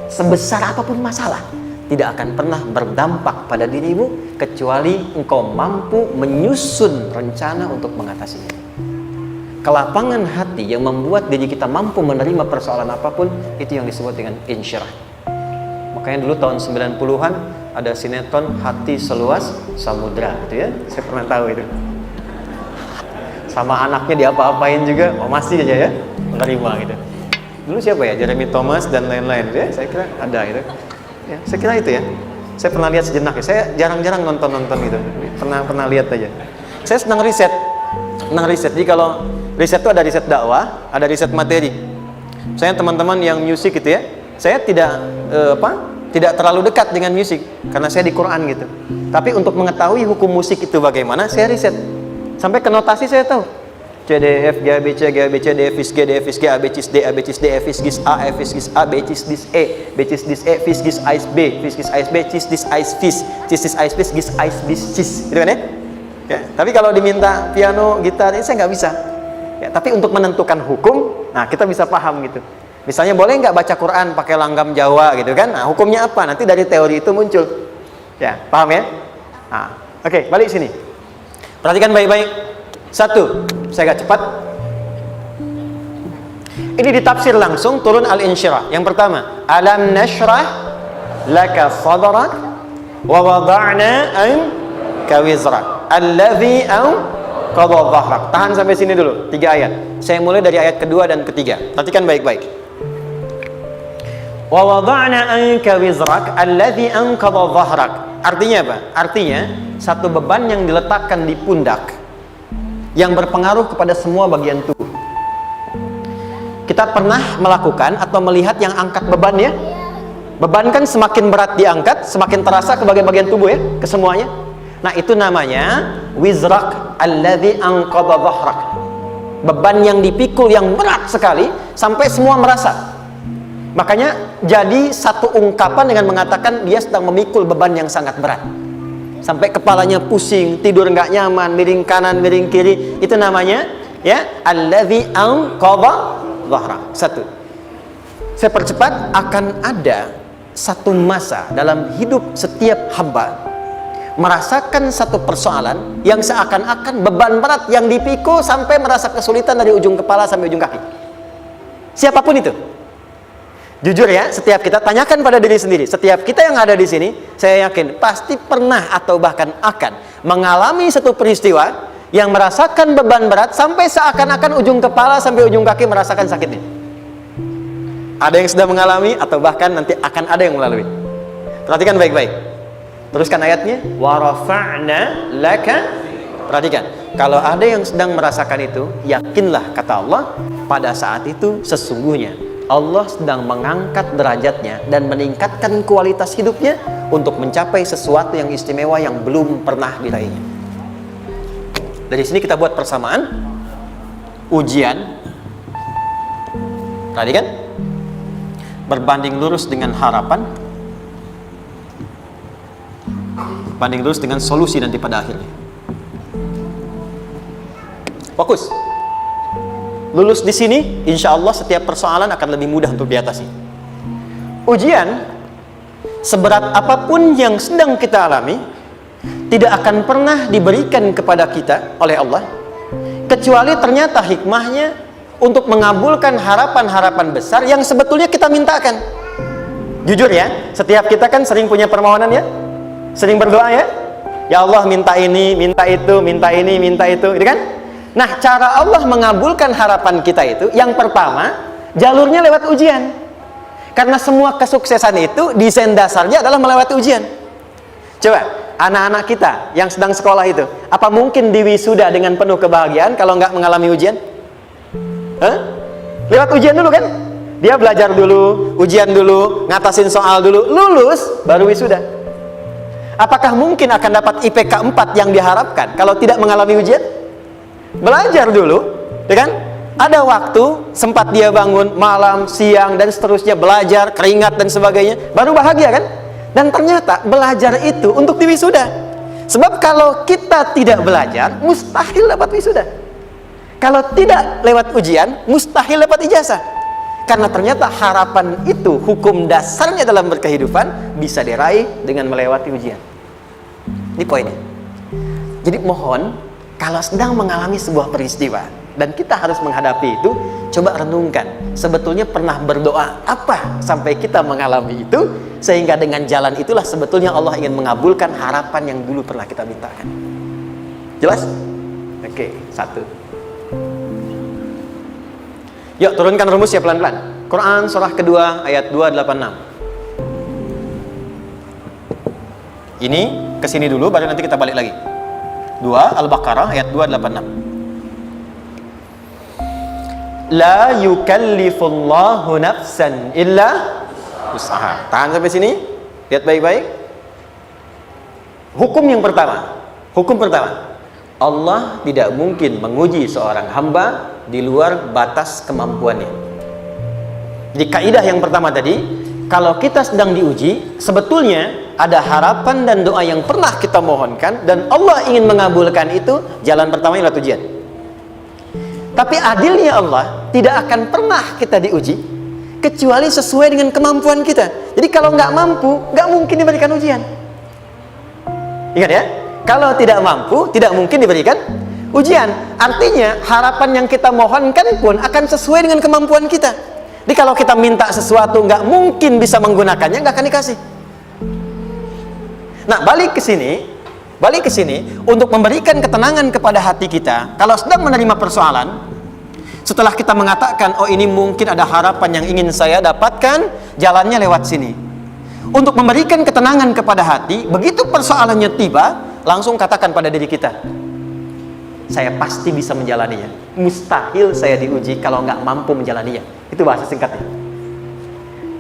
[SPEAKER 1] sebesar apapun masalah, tidak akan pernah berdampak pada dirimu kecuali engkau mampu menyusun rencana untuk mengatasinya. Kelapangan hati yang membuat diri kita mampu menerima persoalan apapun, itu yang disebut dengan insyirah. Makanya dulu tahun 90-an ada sinetron Hati Seluas Samudra gitu ya. Saya pernah tahu itu. Sama anaknya diapa-apain juga, oh masih aja ya menerima gitu. Dulu siapa ya? Jeremy Thomas dan lain-lain ya. Saya kira ada itu. Ya, saya kira itu ya. Saya pernah lihat sejenak ya. Saya jarang-jarang nonton gitu. Pernah lihat aja. Saya senang riset. Jadi kalau riset itu ada riset dakwah, ada riset materi. Saya teman-teman yang musik gitu ya. Saya tidak terlalu dekat dengan musik karena saya di Quran gitu. Tapi untuk mengetahui hukum musik itu bagaimana, saya riset. Sampai ke notasi saya tahu. C, D, F, G, A, B, C, G, A, B, C, D, F, G, D, F, G, A, B, C, D, A, B, C, D, F, G, A, F, G, A, B, C, D, E, B, C, D, E, F, G, Ais, B, F, G, Ais, B, C, D, Ais, Fis, C, D, Ais, B, G, Ais, Bis, Cis. Gitu kan ya? Ya, tapi kalau diminta piano, gitar, ini saya nggak bisa. Ya, tapi untuk menentukan hukum, nah kita bisa paham gitu. Misalnya boleh nggak baca Quran pakai langgam Jawa gitu kan? Nah hukumnya apa? Nanti dari teori itu muncul. Ya, paham ya? Nah, oke, balik sini. Perhatikan baik-baik. 1, saya agak cepat. Ini ditafsir langsung turun Al-Insyirah. Yang pertama, alam nashrah laka sadrak wa wada'na anka wizrak alladhi anqadha dhahrak. Tahan sampai sini dulu, 3 ayat. Saya mulai dari ayat kedua dan ketiga. Perhatikan baik-baik. Wa wada'na anka wizrak alladhi anqadha dhahrak. Artinya apa? Artinya satu beban yang diletakkan di pundak yang berpengaruh kepada semua bagian tubuh. Kita pernah melakukan atau melihat yang angkat beban ya? Beban kan semakin berat diangkat, semakin terasa ke bagian-bagian tubuh ya, ke semuanya. Nah, itu namanya wizrak alladzi anqadha dhahrak. Beban yang dipikul yang berat sekali sampai semua merasa. Makanya jadi satu ungkapan dengan mengatakan dia sedang memikul beban yang sangat berat. Sampai kepalanya pusing, tidur nggak nyaman, miring kanan, miring kiri. Itu namanya ya alladzi anqadha dhahrak. 1. Saya percepat, akan ada satu masa dalam hidup setiap hamba merasakan satu persoalan yang seakan-akan beban berat yang dipikul sampai merasa kesulitan dari ujung kepala sampai ujung kaki. Siapapun itu. Jujur ya, setiap kita tanyakan pada diri sendiri. Setiap kita yang ada di sini, saya yakin pasti pernah atau bahkan akan mengalami satu peristiwa yang merasakan beban berat sampai seakan-akan ujung kepala sampai ujung kaki merasakan sakitnya. Ada yang sudah mengalami atau bahkan nanti akan ada yang melalui. Perhatikan baik-baik. Teruskan ayatnya. Wa rafa'na laka. Perhatikan. Kalau ada yang sedang merasakan itu, yakinlah kata Allah, pada saat itu sesungguhnya Allah sedang mengangkat derajatnya dan meningkatkan kualitas hidupnya untuk mencapai sesuatu yang istimewa yang belum pernah diraihnya. Dari sini kita buat persamaan ujian. Tadi kan berbanding lurus dengan harapan, banding lurus dengan solusi nanti pada akhirnya. Fokus. Lulus di sini, insya Allah setiap persoalan akan lebih mudah untuk diatasi. Ujian, seberat apapun yang sedang kita alami, tidak akan pernah diberikan kepada kita oleh Allah, kecuali ternyata hikmahnya untuk mengabulkan harapan-harapan besar yang sebetulnya kita mintakan. Jujur ya, setiap kita kan sering punya permohonan ya, sering berdoa ya. Ya Allah, minta ini, minta itu, minta ini, minta itu, gitu kan? Nah, cara Allah mengabulkan harapan kita itu, yang pertama, jalurnya lewat ujian. Karena semua kesuksesan itu, desain dasarnya adalah melewati ujian. Coba, anak-anak kita yang sedang sekolah itu, apa mungkin di wisuda dengan penuh kebahagiaan kalau nggak mengalami ujian? Lewat ujian dulu kan? Dia belajar dulu, ujian dulu, ngatasin soal dulu, lulus, baru wisuda. Apakah mungkin akan dapat IPK 4 yang diharapkan kalau tidak mengalami ujian? Belajar dulu, ya kan? Ada waktu, sempat dia bangun malam, siang, dan seterusnya, belajar, keringat, dan sebagainya, baru bahagia kan? Dan ternyata belajar itu untuk di wisuda. Sebab kalau kita tidak belajar, mustahil dapat wisuda. Kalau tidak lewat ujian, mustahil dapat ijazah. Karena ternyata harapan itu, hukum dasarnya dalam berkehidupan, bisa diraih dengan melewati ujian. Ini poinnya. Jadi mohon, kalau sedang mengalami sebuah peristiwa dan kita harus menghadapi itu, coba renungkan, sebetulnya pernah berdoa apa sampai kita mengalami itu, sehingga dengan jalan itulah sebetulnya Allah ingin mengabulkan harapan yang dulu pernah kita mintakan. Jelas? Oke, satu. Yuk turunkan rumusnya pelan-pelan. Quran surah kedua ayat 286. Ini kesini dulu, baru nanti kita balik lagi. 2 Al-Baqarah ayat 286. La yukallifullahu nafsan illa wus'aha. Tahan sampai sini. Lihat baik-baik. Hukum yang pertama. Hukum pertama. Allah tidak mungkin menguji seorang hamba di luar batas kemampuannya. Jadi kaidah yang pertama tadi, kalau kita sedang diuji, sebetulnya ada harapan dan doa yang pernah kita mohonkan dan Allah ingin mengabulkan itu, jalan pertamanya adalah ujian. Tapi adilnya Allah, tidak akan pernah kita diuji kecuali sesuai dengan kemampuan kita. Jadi kalau nggak mampu, nggak mungkin diberikan ujian. Ingat ya, kalau tidak mampu, tidak mungkin diberikan ujian. Artinya harapan yang kita mohonkan pun akan sesuai dengan kemampuan kita. Jadi kalau kita minta sesuatu nggak mungkin bisa menggunakannya, nggak akan dikasih. Nah, balik ke sini untuk memberikan ketenangan kepada hati kita. Kalau sedang menerima persoalan, setelah kita mengatakan, oh ini mungkin ada harapan yang ingin saya dapatkan, jalannya lewat sini. Untuk memberikan ketenangan kepada hati, begitu persoalannya tiba, langsung katakan pada diri kita, saya pasti bisa menjalaninya. Mustahil saya diuji kalau nggak mampu menjalaninya. Itu bahasa singkatnya.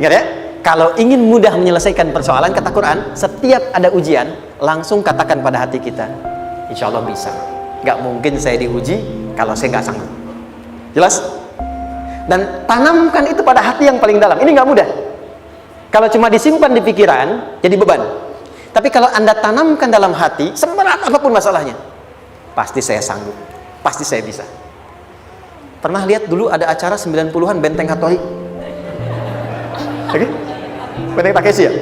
[SPEAKER 1] Ingat ya? Kalau ingin mudah menyelesaikan persoalan, kata Quran, setiap ada ujian, langsung katakan pada hati kita, insya Allah bisa. Gak mungkin saya diuji kalau saya gak sanggup. Jelas? Dan tanamkan itu pada hati yang paling dalam. Ini gak mudah. Kalau cuma disimpan di pikiran, jadi beban. Tapi kalau Anda tanamkan dalam hati, seberat apapun masalahnya, pasti saya sanggup, pasti saya bisa. Pernah lihat dulu ada acara 90-an Benteng Hattori? Oke? Benteng Takeshi ya?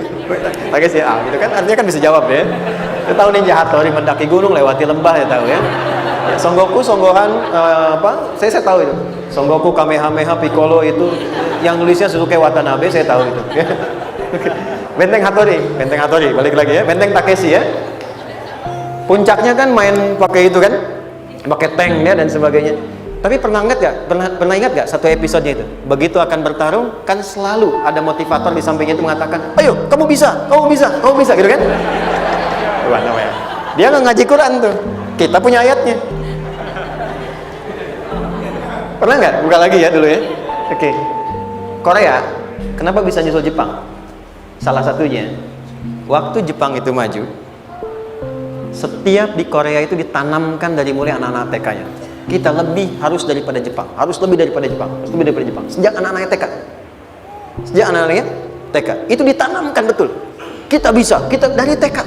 [SPEAKER 1] Takeshi ya, gitu kan, artinya kan bisa jawab ya. Dia tahu Ninja Hattori mendaki gunung, lewati lembah, ya tahu ya. Son Goku, Songgohan, apa? Saya tahu itu. Son Goku, Kamehameha, Piccolo itu, yang nulisnya Suzuki Watanabe, saya tahu itu. Benteng Hattori, balik lagi ya. Benteng Takeshi ya. Puncaknya kan main pakai itu kan, pakai tanknya dan sebagainya. Tapi pernah ingat gak satu episodenya itu? Begitu akan bertarung, kan selalu ada motivator di sampingnya itu mengatakan, ayo, kamu bisa, gitu kan? Dia nggak ngaji Quran tuh, kita punya ayatnya. Pernah nggak? Buka lagi ya dulu ya. Oke. Korea, kenapa bisa nyusul Jepang? Salah satunya, waktu Jepang itu maju, setiap di Korea itu ditanamkan dari mulai anak-anak TK-nya. Kita harus lebih daripada Jepang. Sejak anak-anaknya TK. Itu ditanamkan betul. Kita bisa, kita dari TK.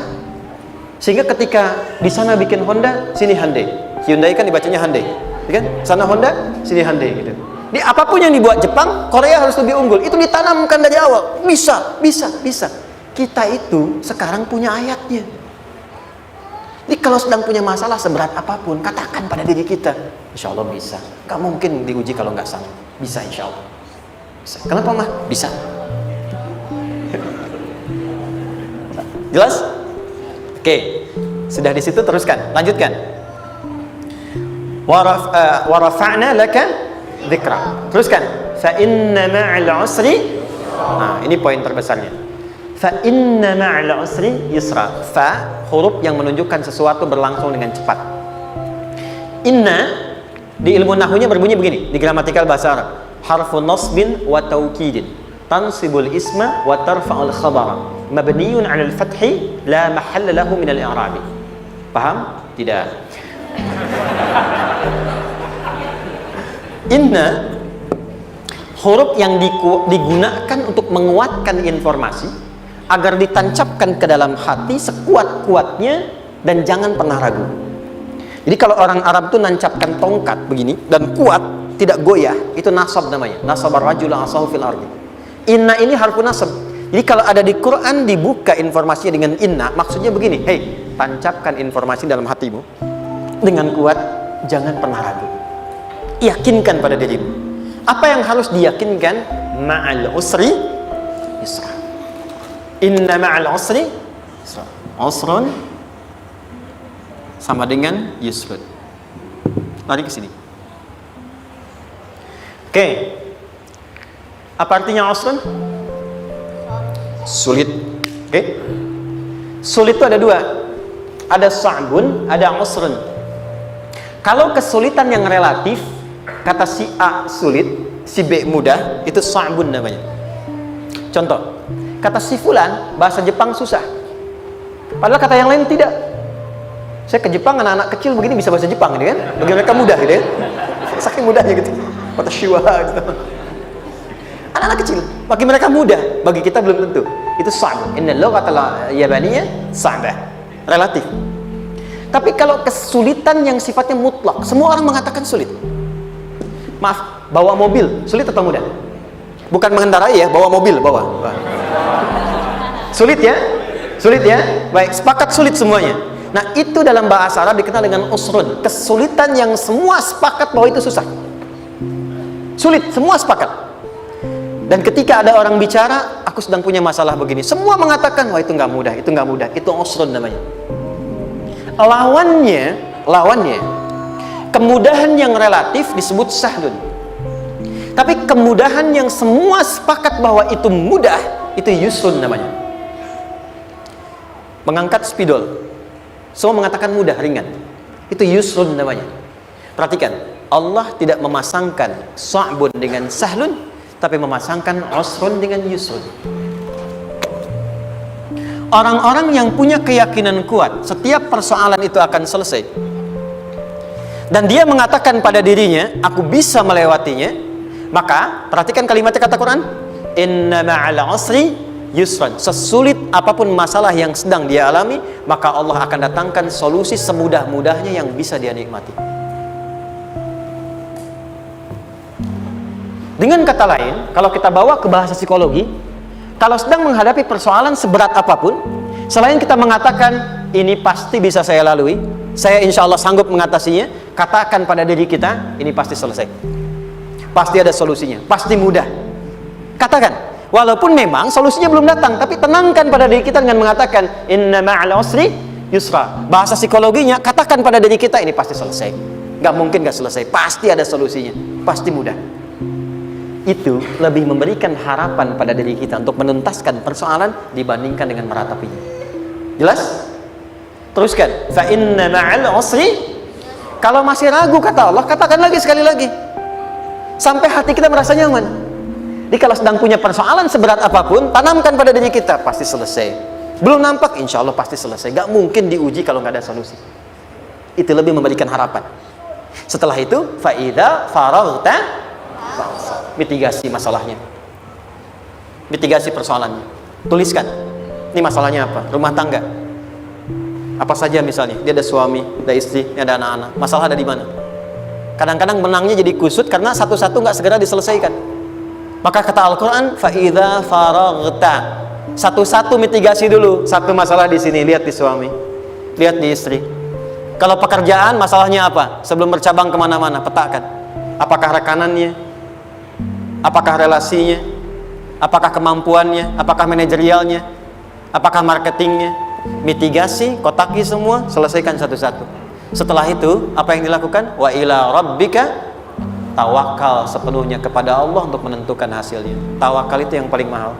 [SPEAKER 1] Sehingga ketika di sana bikin Honda, sini Hyundai. Hyundai kan dibacanya Hyundai, ya kan? Sana Honda, sini Hyundai gitu. Di apapun yang dibuat Jepang, Korea harus lebih unggul. Itu ditanamkan dari awal. Bisa. Kita itu sekarang punya ayatnya. Jadi kalau sedang punya masalah seberat apapun, katakan pada diri kita, insya Allah bisa. Gak mungkin diuji kalau nggak sanggup. Bisa insya Allah. Bisa. Kenapa mah? Bisa. Jelas? Oke. Sudah di situ teruskan. Lanjutkan. Warafa'na laka dzikra. Teruskan. Fa inna ma'al usri. Nah, ini poin terbesarnya. Fa inna ma'al usri yusra. Fa huruf yang menunjukkan sesuatu berlangsung dengan cepat. Inna di ilmu nahwunya berbunyi begini, di gramatikal bahasa Arab. Harfu nasbin wa taukidin, tansibul isma wa tarfa'ul khabara, mabniyun 'alal fathi la mahalla lahu min al-i'rab. Paham? Tidak. Inna huruf yang digunakan untuk menguatkan informasi agar ditancapkan ke dalam hati sekuat-kuatnya dan jangan pernah ragu. Jadi kalau orang Arab itu nancapkan tongkat begini dan kuat, tidak goyah, itu nasab namanya. Nasabar rajul asahu fil ardi. Inna ini harfu nasab. Jadi kalau ada di Quran dibuka informasinya dengan inna, maksudnya begini, hei, tancapkan informasi dalam hatimu dengan kuat, jangan pernah ragu. Yakinkan pada dirimu. Apa yang harus diyakinkan? Ma'al usri yusra. Inna ma'al usri yusra. Usrun sama dengan yusrun. Lari ke sini. Oke. Apa artinya usrun? Sulit. Oke. Sulit itu ada dua. Ada sa'bun, ada usrun. Kalau kesulitan yang relatif, kata si A sulit, si B mudah, itu sa'bun namanya. Contoh, kata si fulan, bahasa Jepang susah. Padahal kata yang lain tidak. Saya ke Jepang, anak-anak kecil begini bisa bahasa Jepang gitu kan. Bagi mereka mudah gitu ya. Saking mudahnya gitu. Kata shiwa gitu. Anak-anak kecil, bagi mereka mudah, bagi kita belum tentu. Itu sa'b. Inna lughatal yabaniyah sa'bah. Relatif. Tapi kalau kesulitan yang sifatnya mutlak, semua orang mengatakan sulit. Maaf, bawa mobil sulit atau mudah? Bukan mengendarai ya, bawa mobil, bawa. Sulit ya? Sulit ya? Baik, sepakat sulit semuanya. Nah, itu dalam bahasa Arab dikenal dengan usrun. Kesulitan yang semua sepakat bahwa itu susah. Sulit, semua sepakat. Dan ketika ada orang bicara, aku sedang punya masalah begini, semua mengatakan, wah itu nggak mudah, itu nggak mudah, itu usrun namanya. Lawannya, kemudahan yang relatif disebut sahlun. Tapi kemudahan yang semua sepakat bahwa itu mudah, itu yusrun namanya. Mengangkat spidol, semua mengatakan mudah, ringan, itu yusrun namanya. Perhatikan, Allah tidak memasangkan sa'bun dengan sahlun, tapi memasangkan usrun dengan yusrun. Orang-orang yang punya keyakinan kuat, setiap persoalan itu akan selesai, dan dia mengatakan pada dirinya, aku bisa melewatinya, maka perhatikan kalimatnya kata Quran, inna ma'al usri yusran. Sesulit apapun masalah yang sedang dia alami, maka Allah akan datangkan solusi semudah-mudahnya yang bisa dia nikmati. Dengan kata lain, kalau kita bawa ke bahasa psikologi, kalau sedang menghadapi persoalan seberat apapun, selain kita mengatakan ini pasti bisa saya lalui, saya insya Allah sanggup mengatasinya, katakan pada diri kita, ini pasti selesai, pasti ada solusinya, pasti mudah. Katakan, walaupun memang solusinya belum datang, tapi tenangkan pada diri kita dengan mengatakan inna ma'al usri yusra. Bahasa psikologinya, katakan pada diri kita, ini pasti selesai, Gak mungkin gak selesai, pasti ada solusinya, pasti mudah. Itu lebih memberikan harapan pada diri kita untuk menuntaskan persoalan dibandingkan dengan meratapinya. Jelas? Teruskan. Fa inna ma'al usri. Kalau masih ragu kata Allah, katakan lagi sekali lagi sampai hati kita merasa nyaman. Jadi kalau sedang punya persoalan seberat apapun, tanamkan pada diri kita, pasti selesai. Belum nampak, insya Allah pasti selesai. Gak mungkin diuji kalau gak ada solusi. Itu lebih memberikan harapan. Setelah itu, fa'idha faraghta, mitigasi masalahnya, mitigasi persoalannya. Tuliskan, ini masalahnya apa? Rumah tangga. Apa saja misalnya, dia ada suami, ada istri, ada anak-anak. Masalah ada di mana? Kadang-kadang benangnya jadi kusut karena satu-satu nggak segera diselesaikan. Maka kata Al-Quran, fa'idha faraghta, satu-satu mitigasi dulu. Satu masalah di sini, lihat di suami, lihat di istri. Kalau pekerjaan, masalahnya apa? Sebelum bercabang kemana-mana, petakan. Apakah rekanannya? Apakah relasinya? Apakah kemampuannya? Apakah manajerialnya? Apakah marketingnya? Mitigasi, kotaki semua, selesaikan satu-satu. Setelah itu, apa yang dilakukan? Wa ila rabbika, tawakal sepenuhnya kepada Allah untuk menentukan hasilnya. Tawakal itu yang paling mahal.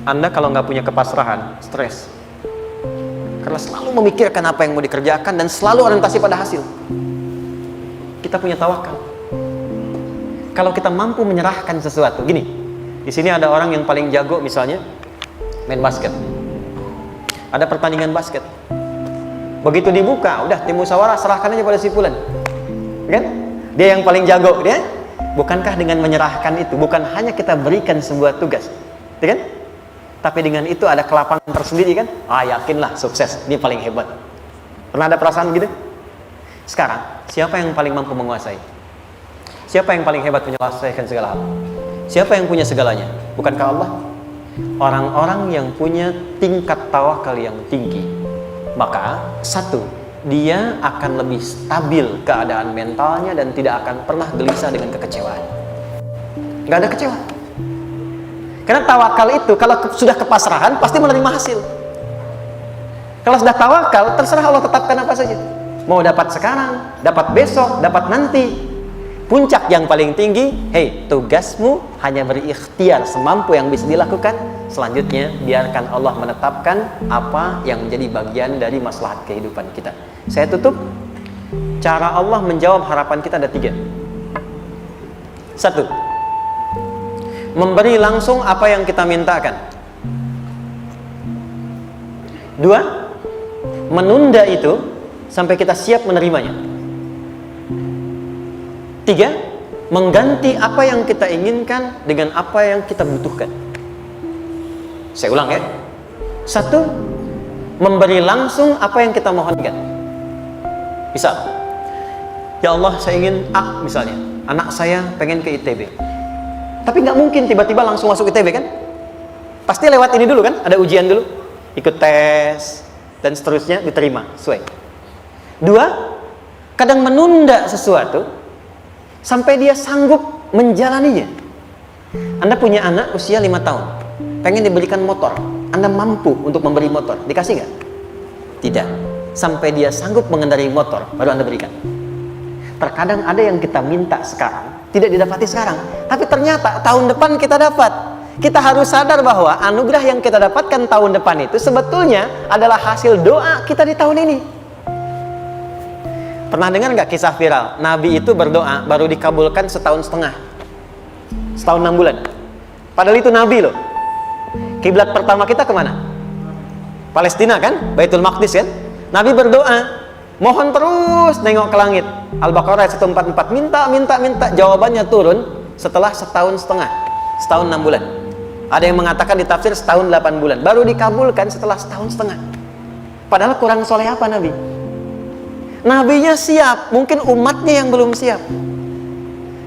[SPEAKER 1] Anda kalau nggak punya kepasrahan, stres. Karena selalu memikirkan apa yang mau dikerjakan dan selalu orientasi pada hasil. Kita punya tawakal. Kalau kita mampu menyerahkan sesuatu, gini, di sini ada orang yang paling jago misalnya main basket. Ada pertandingan basket. Begitu dibuka, udah tim musyawarah serahkan aja pada si fulan. Kan? Dia yang paling jago, dia. Bukankah dengan menyerahkan itu bukan hanya kita berikan sebuah tugas, ya kan? Tapi dengan itu ada kelapangan tersendiri kan? Yakinlah sukses, ini paling hebat. Pernah ada perasaan gitu? Sekarang, siapa yang paling mampu menguasai? Siapa yang paling hebat menyelesaikan segala hal? Siapa yang punya segalanya? Bukankah Allah? Orang-orang yang punya tingkat tawakal yang tinggi, maka satu, dia akan lebih stabil keadaan mentalnya dan tidak akan pernah gelisah dengan kekecewaan. Gak ada kecewa. Karena tawakal itu kalau sudah kepasrahan pasti menerima hasil. Kalau sudah tawakal, terserah Allah tetapkan apa saja. Mau dapat sekarang, dapat besok, dapat nanti. Puncak yang paling tinggi, tugasmu hanya berikhtiar semampu yang bisa dilakukan. Selanjutnya, biarkan Allah menetapkan apa yang menjadi bagian dari maslahat kehidupan kita. Saya tutup. Cara Allah menjawab harapan kita ada 3. 1. Memberi langsung apa yang kita mintakan. 2. Menunda itu sampai kita siap menerimanya. 3. Mengganti apa yang kita inginkan dengan apa yang kita butuhkan. Saya ulang ya. 1. Memberi langsung apa yang kita mohonkan. Misal, ya Allah saya ingin A misalnya, anak saya pengen ke ITB. Tapi nggak mungkin tiba-tiba langsung masuk ITB kan? Pasti lewat ini dulu kan? Ada ujian dulu, ikut tes dan seterusnya diterima sesuai. 2. Kadang menunda sesuatu sampai dia sanggup menjalaninya. Anda punya anak usia 5 tahun, pengen diberikan motor. Anda mampu untuk memberi motor, dikasih nggak? Tidak. Sampai dia sanggup mengendarai motor, baru Anda berikan. Terkadang ada yang kita minta sekarang tidak didapati sekarang, tapi ternyata tahun depan kita dapat. Kita harus sadar bahwa anugerah yang kita dapatkan tahun depan itu sebetulnya adalah hasil doa kita di tahun ini. Pernah dengar nggak kisah viral? Nabi itu berdoa baru dikabulkan setahun setengah, setahun 6 bulan. Padahal itu Nabi loh. Kiblat pertama kita kemana? Palestina kan? Baitul Maqdis kan? Nabi berdoa, mohon terus nengok ke langit. Al-Baqarah 144, minta, jawabannya turun setelah setahun setengah, setahun 6 bulan. Ada yang mengatakan di tafsir setahun 8 bulan, baru dikabulkan setelah setahun setengah. Padahal kurang soleh apa Nabi? Nabinya siap, mungkin umatnya yang belum siap.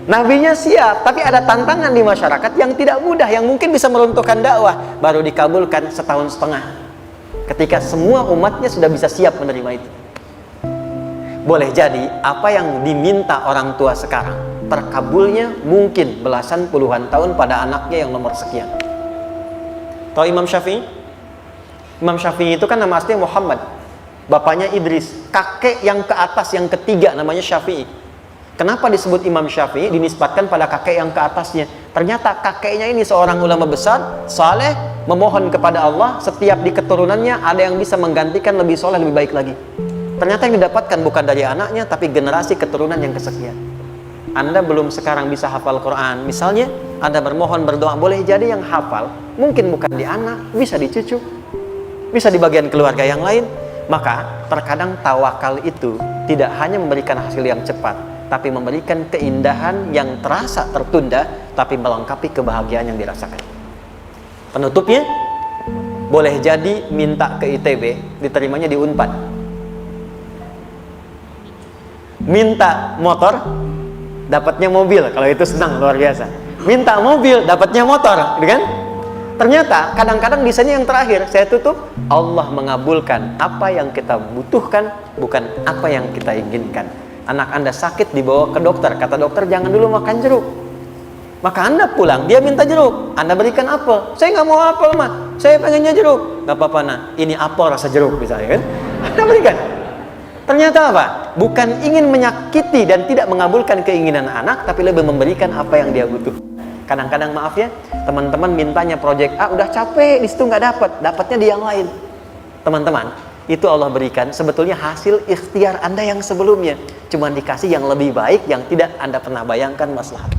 [SPEAKER 1] Nabinya siap, tapi ada tantangan di masyarakat yang tidak mudah, yang mungkin bisa meruntuhkan dakwah. Baru dikabulkan setahun setengah, ketika semua umatnya sudah bisa siap menerima itu. Boleh jadi apa yang diminta orang tua sekarang terkabulnya mungkin belasan puluhan tahun pada anaknya yang nomor sekian. Tahu Imam Syafi'i? Imam Syafi'i itu kan nama aslinya Muhammad, bapaknya Idris, kakek yang ke atas yang ketiga namanya Syafi'i. Kenapa disebut Imam Syafi'i? Dinisbatkan pada kakek yang ke atasnya. Ternyata kakeknya ini seorang ulama besar, saleh, memohon kepada Allah, setiap di keturunannya ada yang bisa menggantikan lebih soleh, lebih baik lagi. Ternyata yang didapatkan bukan dari anaknya, tapi generasi keturunan yang kesekian. Anda belum sekarang bisa hafal Quran, misalnya Anda bermohon, berdoa, boleh jadi yang hafal mungkin bukan di anak, bisa di cucu, bisa di bagian keluarga yang lain. Maka terkadang tawakal itu tidak hanya memberikan hasil yang cepat, tapi memberikan keindahan yang terasa tertunda, tapi melengkapi kebahagiaan yang dirasakan. Penutupnya, boleh jadi minta ke ITB, diterimanya di Unpad. Minta motor, dapatnya mobil, kalau itu senang luar biasa. Minta mobil, dapatnya motor, gitu kan? Ternyata kadang-kadang di sini yang terakhir, saya tutup, Allah mengabulkan apa yang kita butuhkan, bukan apa yang kita inginkan. Anak Anda sakit, dibawa ke dokter, kata dokter jangan dulu makan jeruk. Maka Anda pulang, dia minta jeruk, Anda berikan apel. Saya nggak mau apel mah, saya pengennya jeruk. Nggak apa-apa nah, ini apel rasa jeruk misalnya kan? Anda berikan. Ternyata apa? Bukan ingin menyakiti dan tidak mengabulkan keinginan anak, tapi lebih memberikan apa yang dia butuh. Kadang-kadang maaf ya, teman-teman mintanya proyek A, udah capek, di situ nggak dapat, dapatnya di yang lain. Teman-teman, itu Allah berikan sebetulnya hasil ikhtiar Anda yang sebelumnya, cuma dikasih yang lebih baik yang tidak Anda pernah bayangkan maslahat.